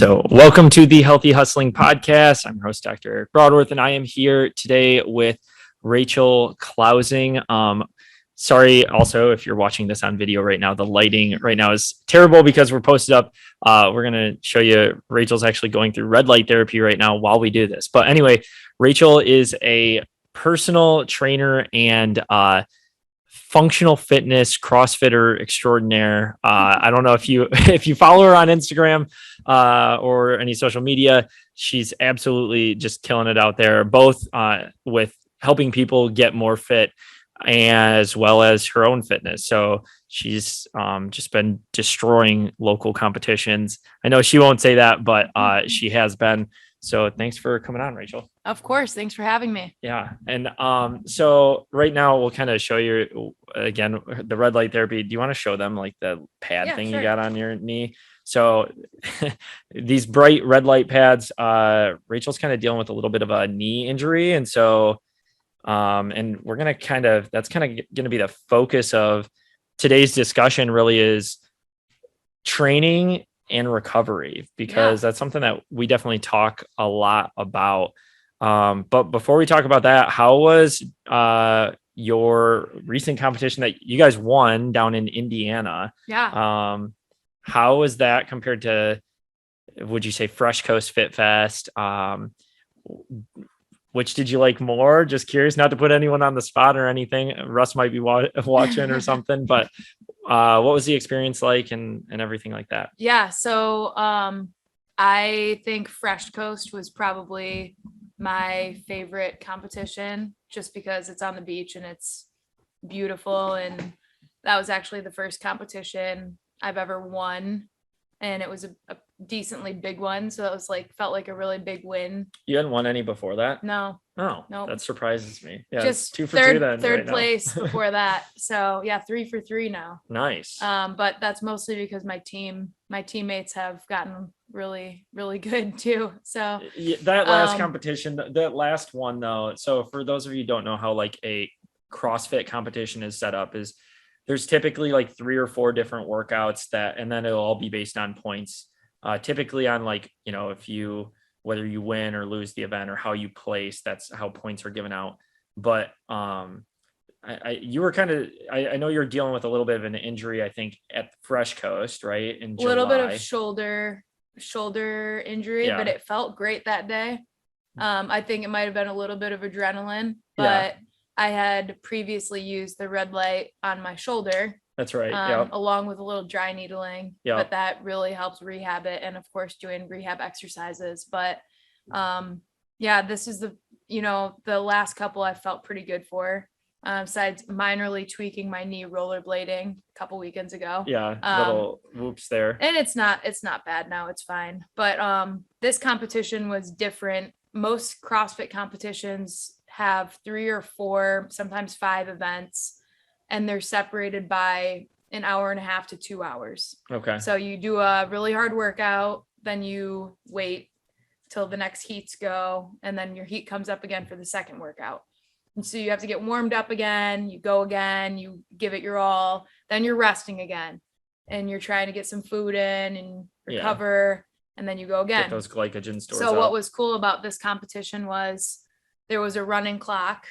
So welcome to the Healthy Hustling Podcast. I'm your host, Dr. Eric Broadworth, and I am here today with Rachel Clousing. Sorry, also, if you're watching this on video right now, the lighting right now is terrible because we're posted up. We're going to show you Rachel's actually going through red light therapy right now while we do this. But anyway, Rachel is a personal trainer and functional fitness CrossFitter extraordinaire. I don't know if you follow her on Instagram or any social media. She's absolutely just killing it out there, both with helping people get more fit as well as her own fitness. So she's just been destroying local competitions. I know she won't say that, but she has been. So thanks for coming on, Rachel. Of course. Thanks for having me. Yeah. And so right now we'll kind of show you again, the red light therapy. Do you want to show them like the pad thing you got on your knee? So these bright red light pads, Rachel's kind of dealing with a little bit of a knee injury. And so, and we're going to that's kind of going to be the focus of today's discussion really is training and recovery, because that's something that we definitely talk a lot about. But before we talk about that, how was your recent competition that you guys won down in Indiana? Yeah. How was that compared to, would you say, Fresh Coast Fit Fest? Which did you like more? Just curious, not to put anyone on the spot or anything. Russ might be watching or something, but what was the experience like and everything like that? Yeah. So I think Fresh Coast was probably my favorite competition just because it's on the beach and it's beautiful. And that was actually the first competition I've ever won. And it was a decently big one. So it was felt like a really big win. You hadn't won any before that? No. Oh, no. That surprises me. Yeah, just 2 for 2 then. Third place before that. So yeah, 3 for 3 now. Nice. But that's mostly because my teammates have gotten really, really good too. So yeah, that last competition, that last one though. So for those of you who don't know how like a CrossFit competition is set up, is there's typically like 3 or 4 different workouts and then it'll all be based on points. Typically on like, whether you win or lose the event or how you place, that's how points are given out. But you were I know you're dealing with a little bit of an injury, I think at Fresh Coast, right? In July. A little bit of shoulder injury, but it felt great that day. I think it might've been a little bit of adrenaline, but I had previously used the red light on my shoulder. That's right. Along with a little dry needling, but that really helps rehab it. And of course doing rehab exercises, but this is the last couple I felt pretty good for, besides minorly tweaking my knee rollerblading a couple weekends ago. Little whoops there. And it's not bad now, it's fine. But this competition was different. Most CrossFit competitions have 3 or 4, sometimes 5 events, and they're separated by an hour and a half to 2 hours. Okay. So you do a really hard workout, then you wait till the next heats go, and then your heat comes up again for the second workout. And so you have to get warmed up again, you go again, you give it your all, then you're resting again, and you're trying to get some food in and recover, and then you go again. Get those glycogen stores So up. what was cool about this competition was there was a running clock,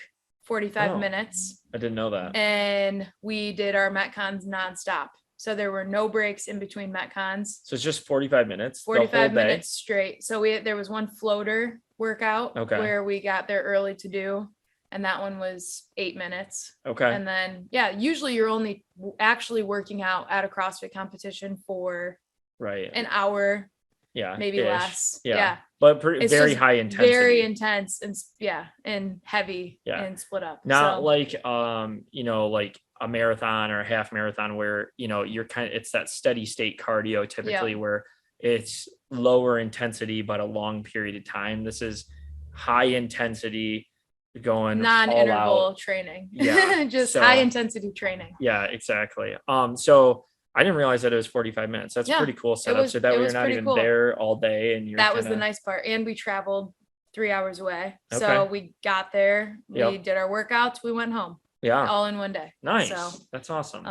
45 minutes. I didn't know that. And we did our Metcons nonstop. So there were no breaks in between Metcons. So it's just 45 minutes. 45 minutes straight. So there was one floater workout where we got there early to do. And that one was 8 minutes. Okay. And then, usually you're only actually working out at a CrossFit competition for an hour. Yeah. Maybe less. Yeah. But very high intensity. Very intense and heavy and split up. Not like like a marathon or a half marathon where, you're it's that steady state cardio typically where it's lower intensity, but a long period of time. This is high intensity going non-interval training. Yeah. Just high intensity training. Yeah, exactly. So I didn't realize that it was 45 minutes. That's pretty cool setup. So that way you're not even there all day. And that was the nice part. And we traveled 3 hours away. Okay. So we got there, we did our workouts, we went home. Yeah. All in one day. Nice. So that's awesome.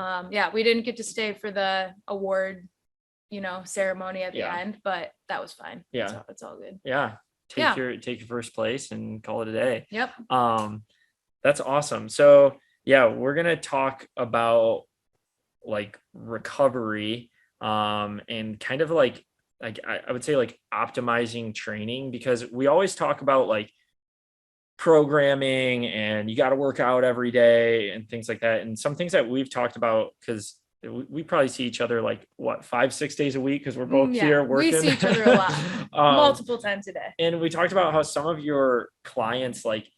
We didn't get to stay for the award ceremony at the Yeah. end, but that was fine. Yeah. So it's all good. Yeah. Take your first place and call it a day. Yep. That's awesome. So yeah, we're going to talk about like recovery, and kind of like I would say like optimizing training, because we always talk about like programming and you got to work out every day and things like that. And some things that we've talked about, because we probably see each other like what, 5-6 days a week, because we're both here working. We see each other a lot, multiple times a day. And we talked about how some of your clients like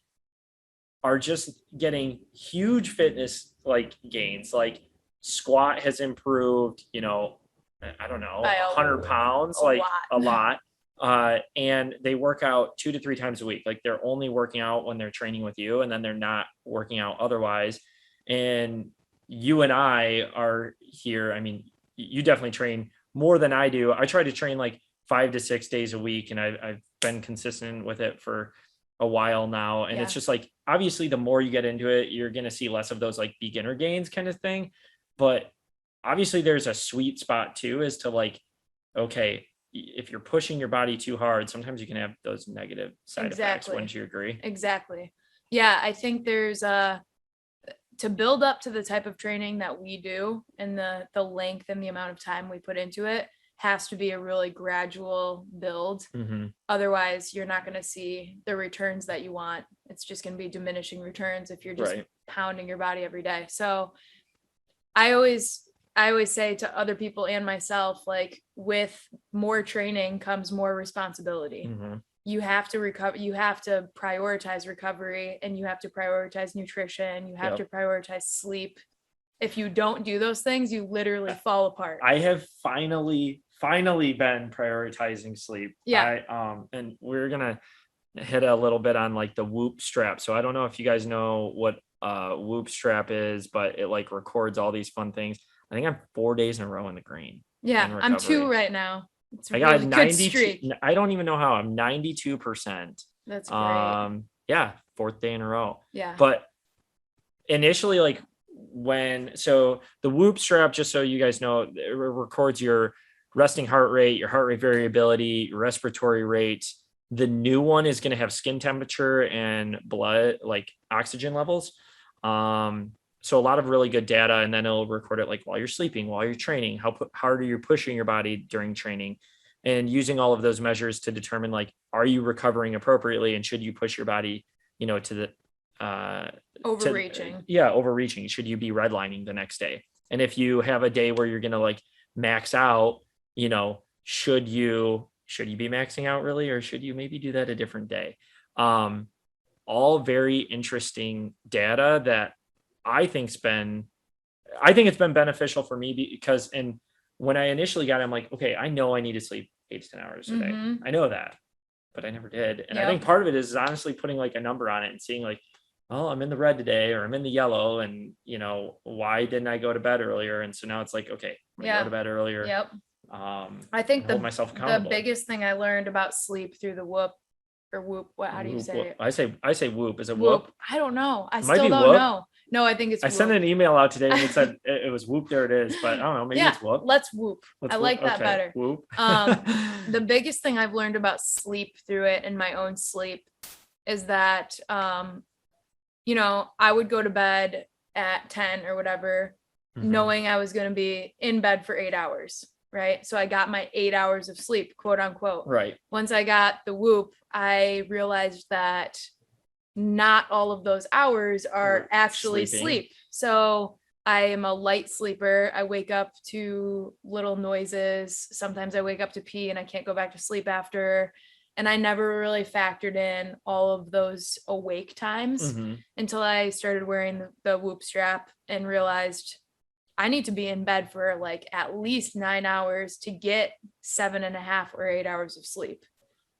are just getting huge fitness like gains, like squat has improved, I don't know, 100 pounds, like a lot. And they work out 2 to 3 times a week. Like they're only working out when they're training with you, and then they're not working out otherwise. And you and I are here. I mean, you definitely train more than I do. I try to train like 5 to 6 days a week, and I've been consistent with it for a while now. And it's just like, obviously the more you get into it, you're going to see less of those like beginner gains kind of thing. But obviously there's a sweet spot too, as to like, okay, if you're pushing your body too hard, sometimes you can have those negative side effects. Wouldn't you agree? Exactly. Yeah. I think there's to build up to the type of training that we do, and the length and the amount of time we put into it has to be a really gradual build. Mm-hmm. Otherwise you're not going to see the returns that you want. It's just going to be diminishing returns if you're just pounding your body every day. So I always say to other people and myself, like, with more training comes more responsibility. Mm-hmm. You have to recover. You have to prioritize recovery, and you have to prioritize nutrition. You have to prioritize sleep. If you don't do those things, you literally fall apart. I have finally been prioritizing sleep. Yeah. And we're going to hit a little bit on like the Whoop strap. So I don't know if you guys know what Whoop strap is, but it like records all these fun things. I think I'm 4 days in a row in the green. Yeah. I'm 2 right now. It's I got 92. I don't even know how. I'm 92%. That's great. Yeah. 4th day in a row. Yeah. But initially, like, so the Whoop strap, just so you guys know, it records your resting heart rate, your heart rate variability, your respiratory rate. The new one is going to have skin temperature and blood, like oxygen levels. So a lot of really good data, and then it'll record it like while you're sleeping, while you're training, how hard are you pushing your body during training, and using all of those measures to determine like, are you recovering appropriately, and should you push your body, to the overreaching. Should you be redlining the next day? And if you have a day where you're going to like max out, should you be maxing out really, or should you maybe do that a different day? All very interesting data that I think it's been beneficial for me, because, and when I initially got it, I'm like, okay, I know I need to sleep 8 to 10 hours a day. Mm-hmm. I know that, but I never did. And I think part of it is honestly putting like a number on it and seeing like, oh, I'm in the red today, or I'm in the yellow, and why didn't I go to bed earlier? And so now it's like, okay, I'm gonna go to bed earlier. Yep. I think the biggest thing I learned about sleep through the Whoop, or Whoop, how do you say it? I say Whoop. Is it Whoop? I don't know. I still don't know. No, I think it's Whoop. I sent an email out today and it said it was Whoop. There it is, but I don't know. Maybe it's Whoop. Let's Whoop. I like that better. Whoop. The biggest thing I've learned about sleep through it, and my own sleep, is that I would go to bed at 10 or whatever, knowing I was going to be in bed for 8 hours. Right. So I got my 8 hours of sleep, quote unquote. Right. Once I got the Whoop, I realized that not all of those hours are actually sleep. So I am a light sleeper. I wake up to little noises. Sometimes I wake up to pee and I can't go back to sleep after. And I never really factored in all of those awake times until I started wearing the Whoop strap and realized I need to be in bed for like at least 9 hours to get 7.5 or 8 hours of sleep.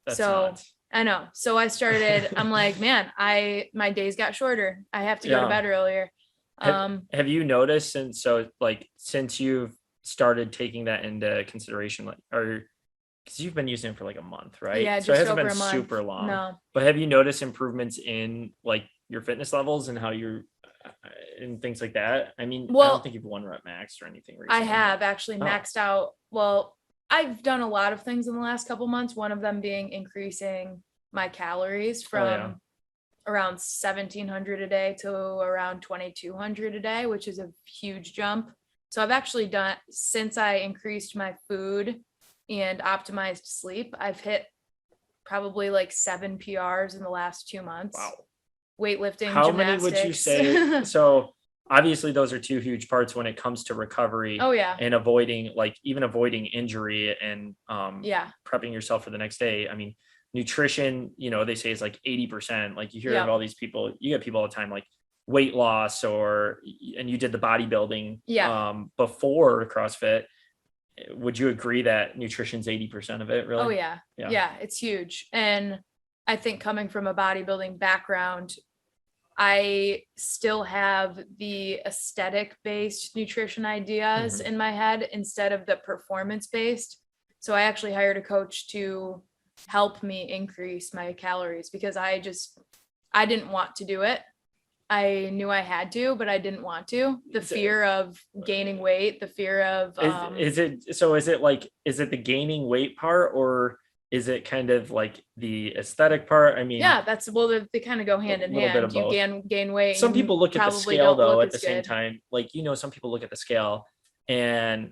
That's so nuts. I know. So I started, I'm like, man, my days got shorter. I have to go to bed earlier. Have you noticed since you've started taking that into consideration, because you've been using it for like a month, right? Yeah, so it hasn't over been a month. super long. No. But have you noticed improvements in like your fitness levels and how you're and things like that? I mean, I don't think you've 1 rep maxed or anything recently. I have actually maxed out. Well, I've done a lot of things in the last couple months, one of them being increasing my calories from around 1,700 a day to around 2,200 a day, which is a huge jump. So I've actually done, since I increased my food and optimized sleep, I've hit probably like 7 PRs in the last 2 months. Wow. Weightlifting, How many gymnastics. would you say? So obviously those are two huge parts when it comes to recovery. Oh yeah. And avoiding, like even avoiding injury and yeah. prepping yourself for the next day. I mean, nutrition, you know, they say is like 80%. Like you hear of all these people, you get people all the time, like weight loss and you did the bodybuilding before CrossFit. Would you agree that nutrition's 80% of it, really? Oh yeah. Yeah, it's huge. And I think coming from a bodybuilding background, I still have the aesthetic based nutrition ideas in my head instead of the performance based. So I actually hired a coach to help me increase my calories because I didn't want to do it. I knew I had to, but I didn't want to. The fear of gaining weight, the fear of is it the gaining weight part, or is it kind of like the aesthetic part? I mean, they kind of go hand in hand. You gain weight. Some people look at the scale though at the same time. Like, you know, some people look at the scale and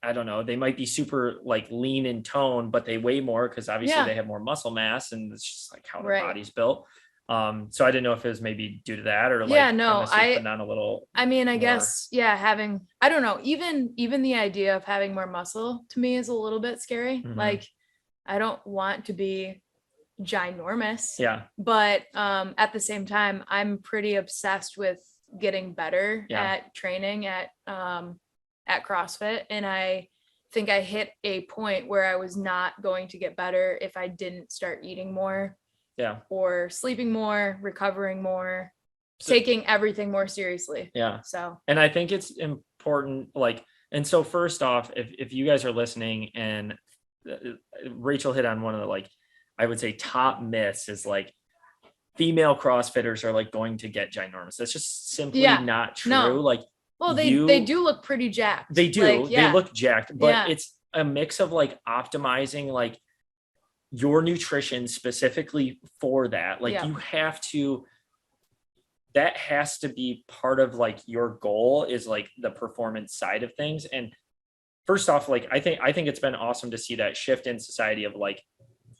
I don't know, they might be super like lean in tone, but they weigh more because obviously they have more muscle mass and it's just like how their body's built. So I didn't know if it was maybe due to that or like putting on a little. I mean, I guess having, I don't know, even the idea of having more muscle to me is a little bit scary. Like I don't want to be ginormous. Yeah. But at the same time, I'm pretty obsessed with getting better at training at CrossFit, and I think I hit a point where I was not going to get better if I didn't start eating more. Yeah. Or sleeping more, recovering more, taking everything more seriously. Yeah. So, and I think it's important, like, and so first off, if you guys are listening and Rachel hit on one of the, like, I would say top myths is like female CrossFitters are like going to get ginormous. That's just simply not true. No. Like, well, they do look pretty jacked. They do. Like, they look jacked, but it's a mix of like optimizing, like, your nutrition specifically for that. Like you have to, that has to be part of like your goal is like the performance side of things. And first off, like, I think it's been awesome to see that shift in society of like,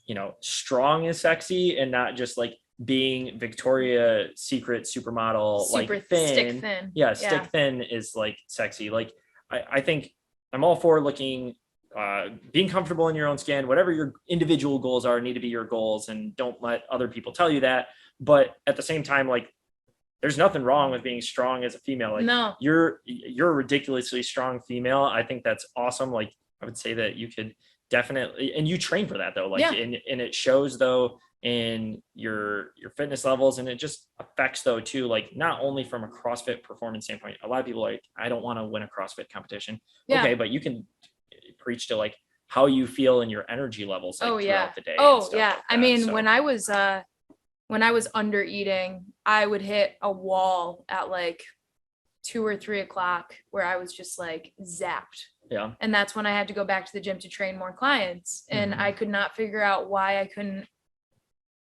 you know, strong is sexy and not just like being Victoria's Secret supermodel, super like thin. Stick thin. Yeah. Stick thin is like sexy. Like, I think I'm all for looking, being comfortable in your own skin, whatever your individual goals are need to be your goals, and don't let other people tell you that. But at the same time, like, there's nothing wrong with being strong as a female. Like, no, you're a ridiculously strong female. I think that's awesome. Like, I would say that you could definitely, and you train for that though. Like, and it shows though in your fitness levels, and it just affects though too, like not only from a CrossFit performance standpoint. A lot of people are like, I don't want to win a CrossFit competition. Okay, but you can preach to like how you feel in your energy levels like, throughout the day. Like I mean, when I was under eating, I would hit a wall at like 2 or 3 o'clock where I was just like zapped. Yeah. And that's when I had to go back to the gym to train more clients. And I could not figure out why I couldn't,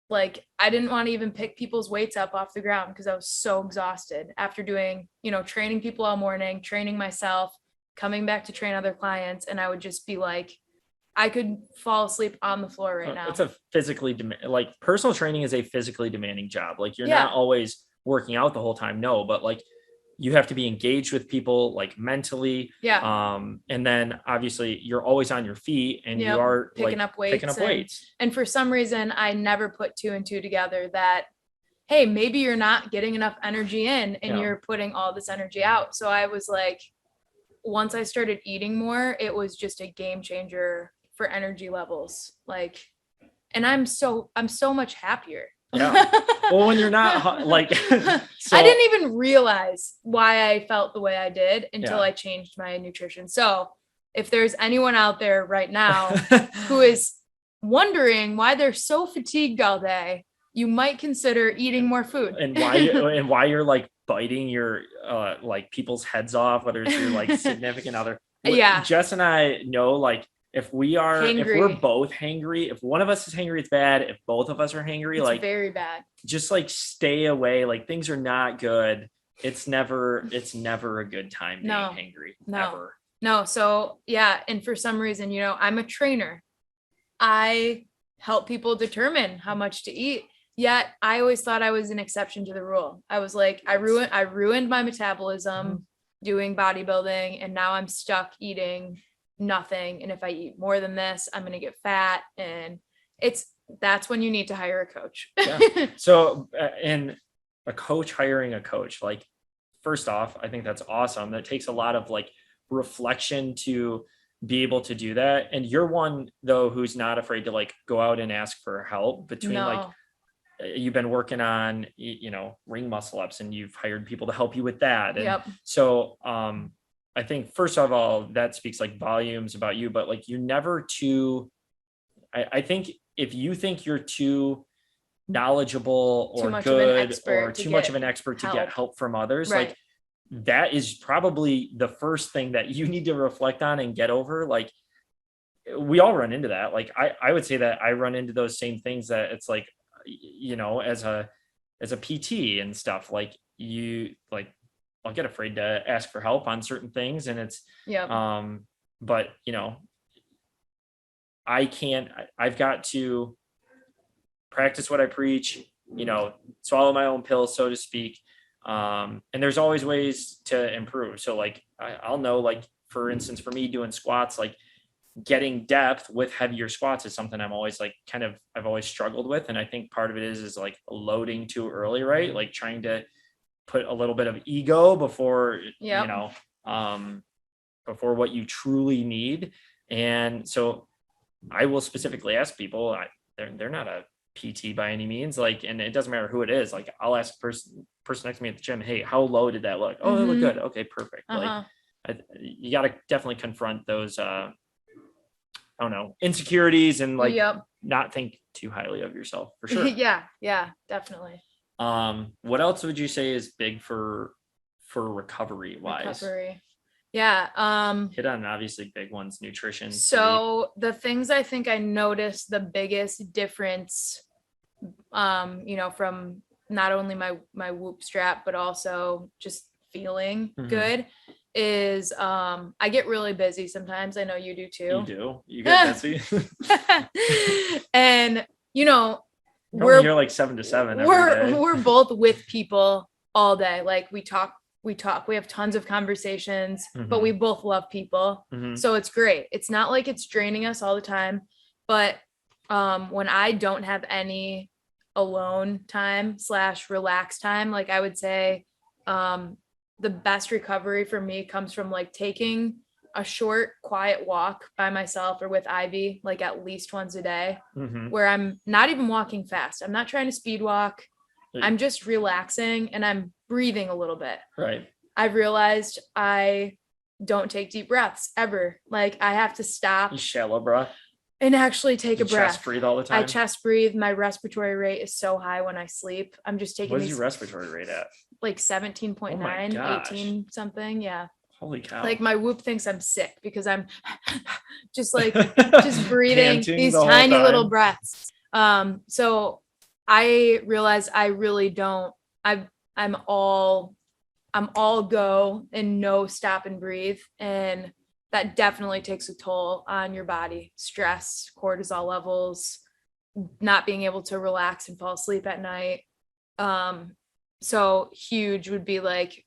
like, I didn't want to even pick people's weights up off the ground because I was so exhausted after doing, you know, training people all morning, training myself, coming back to train other clients. And I would just be like, I could fall asleep on the floor right now. It's a physically like personal training is a physically demanding job. Like you're not always working out the whole time. No, but like you have to be engaged with people like mentally. Yeah. And then obviously you're always on your feet and you are picking up weights. And for some reason I never put 2 and 2 together that, hey, maybe you're not getting enough energy in and you're putting all this energy out. So I was like, once I started eating more, it was just a game changer for energy levels. Like, and I'm so much happier. Yeah. Well, when you're not like, I didn't even realize why I felt the way I did until I changed my nutrition. So if there's anyone out there right now who is wondering why they're so fatigued all day, you might consider eating more food. And why you're like biting your like people's heads off, whether it's your like significant other. Yeah. Jess and I know, like, if we're Hangry. both hangry, if one of us is hangry, it's bad. If both of us are hangry, It's like, very bad. just like stay away. Like, things are not good. It's never a good time being hangry. Ever. No. So yeah. And for some reason, I'm a trainer. I help people determine how much to eat. Yet I always thought I was an exception to the rule. I was like, I ruined my metabolism doing bodybuilding, and now I'm stuck eating nothing. And if I eat more than this, I'm going to get fat. And that's when you need to hire a coach. Yeah. So, and a coach hiring a coach, like, first off, I think that's awesome. That takes a lot of like reflection to be able to do that. And you're one though who's not afraid to like go out and ask for help between like, you've been working on, ring muscle ups, and you've hired people to help you with that. And so I think first of all, that speaks like volumes about you, but like you never too, I think if you think you're too knowledgeable or good or too much of an expert to get help from others, like that is probably the first thing that you need to reflect on and get over. Like, we all run into that. Like, I would say that I run into those same things, that it's like, as a PT and stuff, like I'll get afraid to ask for help on certain things. And it's, but I've got to practice what I preach, swallow my own pills, so to speak. And there's always ways to improve. So like, I'll know, like, for instance, for me doing squats, like getting depth with heavier squats is something I'm always like, I've always struggled with. And I think part of it is like loading too early, right? Like trying to put a little bit of ego before, before what you truly need. And so I will specifically ask people, they're not a PT by any means, like, and it doesn't matter who it is. Like, I'll ask person next to me at the gym, hey, how low did that look? Oh, it looked good. Okay, perfect. Like, you got to definitely confront those, I don't know, insecurities, and like not think too highly of yourself, for sure. Yeah, definitely. What else would you say is big for recovery wise? Yeah. Hit on obviously big ones, nutrition. So the things I think I noticed the biggest difference, from not only my Whoop strap, but also just feeling good, is I get really busy sometimes. I know you do too. You get busy. And we're here like 7 to 7 every day. We're both with people all day. Like, we talk, we have tons of conversations, but we both love people. So it's great. It's not like it's draining us all the time, but when I don't have any alone time / relax time, like, I would say the best recovery for me comes from like taking a short, quiet walk by myself or with Ivy, like at least once a day, where I'm not even walking fast. I'm not trying to speed walk. I'm just relaxing and I'm breathing a little bit. Right. I've realized I don't take deep breaths ever. Like, I have to stop. You shallow breath. And actually take a breath. Chest breathe all the time. I chest breathe. My respiratory rate is so high when I sleep. I'm just taking. What is your respiratory rate at? Like 17.9, 18 something. Yeah. Holy cow. Like, my Whoop thinks I'm sick because I'm just like, just breathing these tiny little breaths. So I realized I really don't, I'm all go and no stop and breathe. And that definitely takes a toll on your body. Stress, cortisol levels, not being able to relax and fall asleep at night. So huge would be like,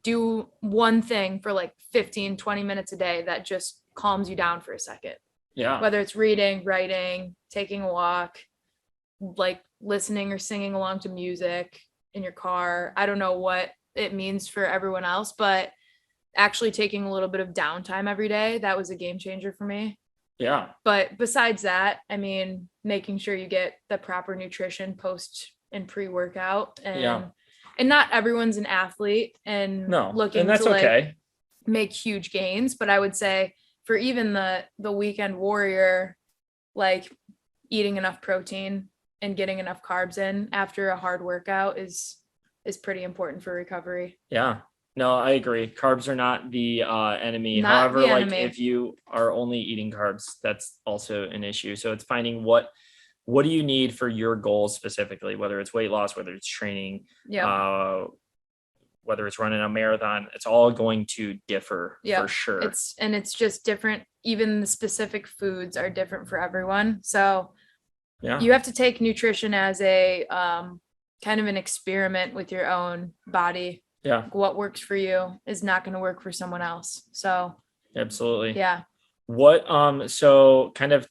do one thing for like 15, 20 minutes a day that just calms you down for a second. Yeah. Whether it's reading, writing, taking a walk, like listening or singing along to music in your car. I don't know what it means for everyone else, but actually taking a little bit of downtime every day, that was a game changer for me. Yeah. But besides that, I mean, making sure you get the proper nutrition post and pre-workout, and not everyone's an athlete and looking to like make huge gains. But I would say for even the weekend warrior, like eating enough protein and getting enough carbs in after a hard workout is pretty important for recovery. Yeah. No, I agree. Carbs are not the enemy. Not However, the like enemy. if you are only eating carbs, that's also an issue. So it's finding what do you need for your goals specifically, whether it's weight loss, whether it's training, Yeah. whether it's running a marathon, it's all going to differ Yeah. for sure. It's just different. Even the specific foods are different for everyone. So Yeah. you have to take nutrition as a kind of an experiment with your own body. Yeah. What works for you is not going to work for someone else. So absolutely. yeah. What so kind of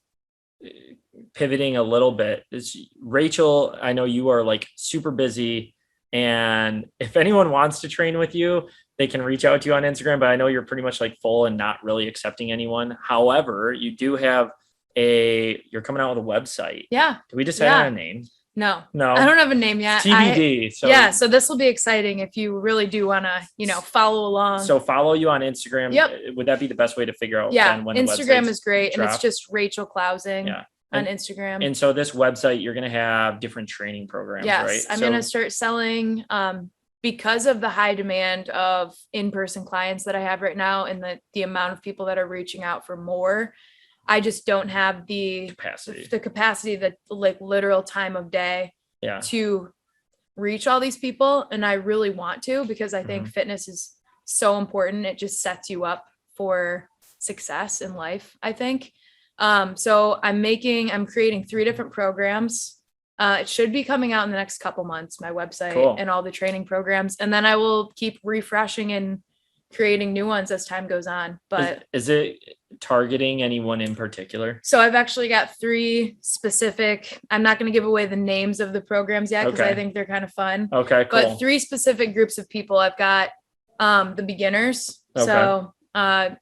pivoting a little bit is Rachel, I know you are like super busy, and if anyone wants to train with you, they can reach out to you on Instagram, but I know you're pretty much like full and not really accepting anyone. However, you do have you're coming out with a website. Yeah. Do we decide on a name? No, No, I don't have a name yet. TBD. So this will be exciting if you really do want to, follow along. So follow you on Instagram. Yep. Would that be the best way to figure out? Yeah. When Instagram is great. drop? And it's just Rachel Clousing on Instagram. And so this website, you're going to have different training programs, yes, right? I'm going to start selling, because of the high demand of in-person clients that I have right now and the amount of people that are reaching out for more. I just don't have the capacity, the like literal time of day to reach all these people. And I really want to, because I think fitness is so important. It just sets you up for success in life, I think. So I'm creating 3 different programs. It should be coming out in the next couple months, my website and all the training programs. And then I will keep refreshing and creating new ones as time goes on. But is it targeting anyone in particular? So I've actually got 3 specific, I'm not going to give away the names of the programs yet, because I think they're kind of fun. Okay, cool. But 3 specific groups of people. I've got the beginners. Okay. So a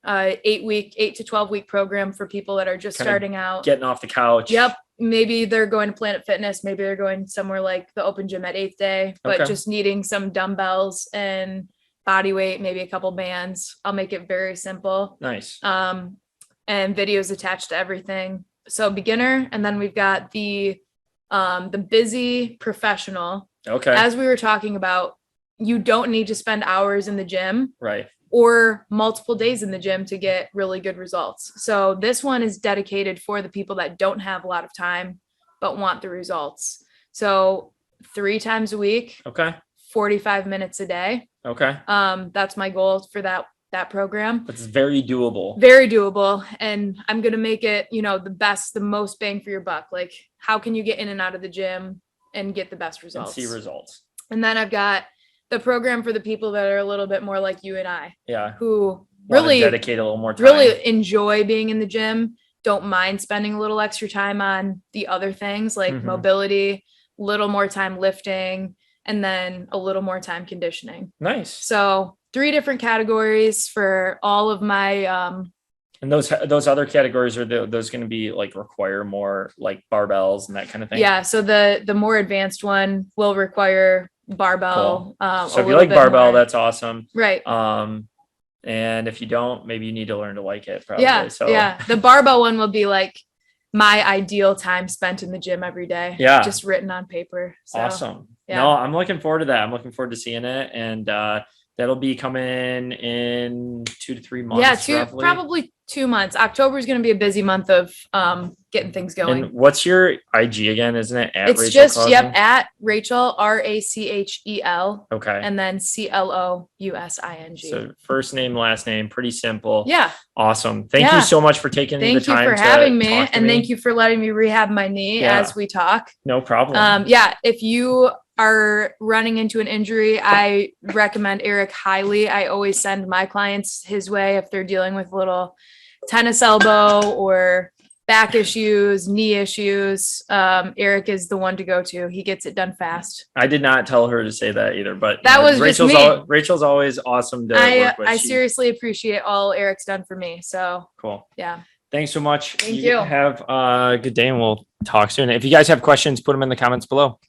8 to 12 week program for people that are just kind starting out, getting off the couch. Yep. Maybe they're going to Planet Fitness. Maybe they're going somewhere like the Open Gym at 8th Day, but just needing some dumbbells and body weight, maybe a couple bands. I'll make it very simple. Nice. And videos attached to everything. So beginner, and then we've got the busy professional. Okay. As we were talking about, you don't need to spend hours in the gym. Right. Or multiple days in the gym to get really good results. So this one is dedicated for the people that don't have a lot of time, but want the results. So 3 times a week. Okay. 45 minutes a day. Okay. That's my goal for that program. It's very doable. Very doable. And I'm going to make it, the most bang for your buck. Like, how can you get in and out of the gym and get the best results? And see results. And then I've got the program for the people that are a little bit more like you and I. Yeah. Who really dedicate a little more time. Really enjoy being in the gym. Don't mind spending a little extra time on the other things like mobility, little more time lifting, and then a little more time conditioning. Nice. So 3 different categories for all of my, and those other categories, are those going to be like require more like barbells and that kind of thing? Yeah. So the more advanced one will require barbell. Cool. So if you like barbell, more. That's awesome. Right. And if you don't, maybe you need to learn to like it. Probably. Yeah. So yeah, the barbell one will be like my ideal time spent in the gym every day. Yeah. Just written on paper. So, awesome. Yeah. No, I'm looking forward to that. I'm looking forward to seeing it. And that'll be coming in 2 to 3 months. Yeah, probably 2 months. October is going to be a busy month of getting things going. And what's your IG again? Isn't it at it's Rachel just Clousing? at Rachel RACHEL. Okay. And then CLOUSING. So first name, last name, pretty simple. Yeah. Awesome. Thank you so much for taking the time. Thank you for having me, and thank you for letting me rehab my knee as we talk. No problem. If you are running into an injury, I recommend Eric highly. I always send my clients his way if they're dealing with a little tennis elbow or back issues, knee issues. Eric is the one to go to. He gets it done fast. I did not tell her to say that either, but that was Rachel's just me. Rachel's always awesome to work with. I seriously appreciate all Eric's done for me. So cool. Yeah. Thanks so much. Thank you. Have a good day, and we'll talk soon. If you guys have questions, put them in the comments below.